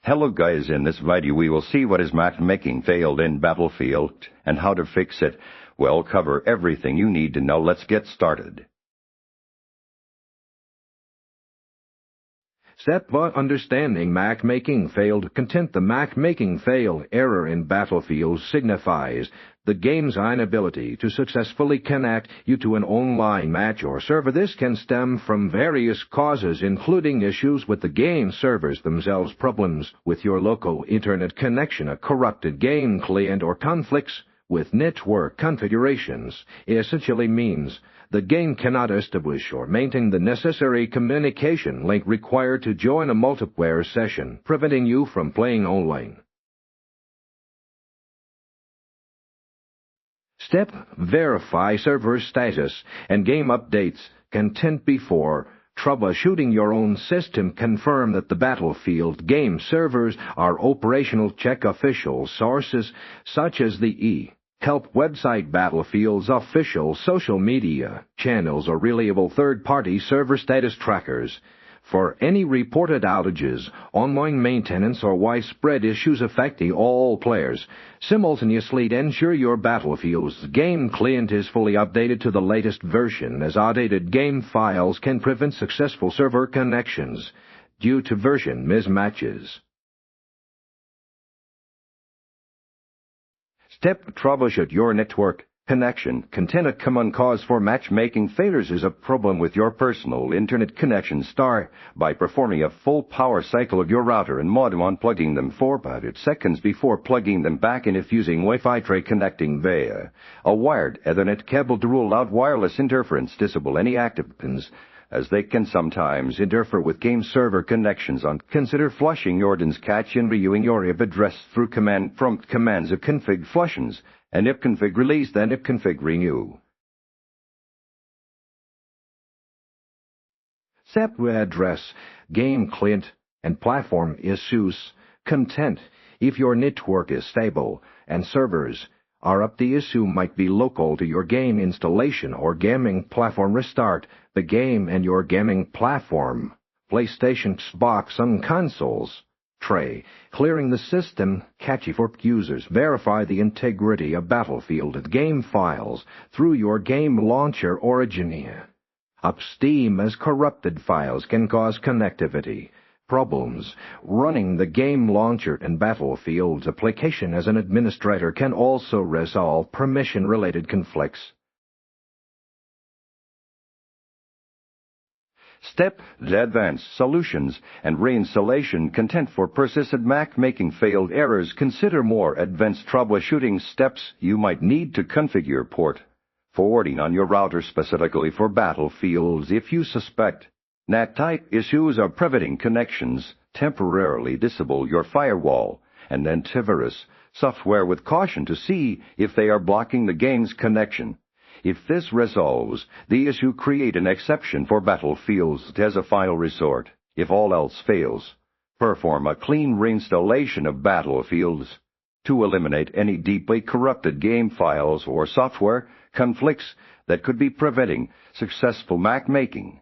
Hello guys, in this video we will see what is matchmaking failed in Battlefield and how to fix it. We'll cover everything you need to know. Let's get started. Step 1. Understanding matchmaking failed content. The matchmaking fail error in Battlefield signifies the game's inability to successfully connect you to an online match or server. This can stem from various causes, including issues with the game servers themselves, problems with your local internet connection, a corrupted game client, or conflicts with network configurations. It essentially means the game cannot establish or maintain the necessary communication link required to join a multiplayer session, preventing you from playing online. Step: verify server status and game updates content before troubleshooting your own system. Confirm that the Battlefield game servers are operational. Check official sources such as the help website, Battlefield's official social media channels, or reliable third-party server status trackers. For any reported outages, ongoing maintenance, or widespread issues affecting all players, simultaneously ensure your Battlefield's game client is fully updated to the latest version, as outdated game files can prevent successful server connections due to version mismatches. Step: troubleshoot your network connection. Content. A common cause for matchmaking failures is a problem with your personal internet connection. Start by performing a full power cycle of your router and modem, unplugging them for about 8 seconds before plugging them back in. If using Wi-Fi tray, connecting via a wired Ethernet cable to rule out wireless interference. Disable any active pins, as they can sometimes interfere with game server connections. Consider flushing your DNS cache and reviewing your IP address through command prompt commands of config flushes and ipconfig release, then ipconfig renew. Step: address game client and platform issues. Content. If your network is stable and servers are up, the issue might be local to your game installation or gaming platform. Restart the game and your gaming platform, PlayStation, Xbox, and consoles tray, clearing the system cache for users. Verify the integrity of Battlefield game files through your game launcher Origin. Up Steam, as corrupted files can cause connectivity problems. Running the game launcher and Battlefield's application as an administrator can also resolve permission-related conflicts. Step: advanced solutions and reinstallation. Content. For persistent matchmaking failed errors, consider more advanced troubleshooting steps. You might need to configure port forwarding on your router specifically for Battlefields. If you suspect NAT-type issues are preventing connections, temporarily disable your firewall and antivirus software with caution to see if they are blocking the game's connection. If this resolves the issue, create an exception for Battlefields as a final resort. If all else fails, perform a clean reinstallation of Battlefields to eliminate any deeply corrupted game files or software conflicts that could be preventing successful matchmaking.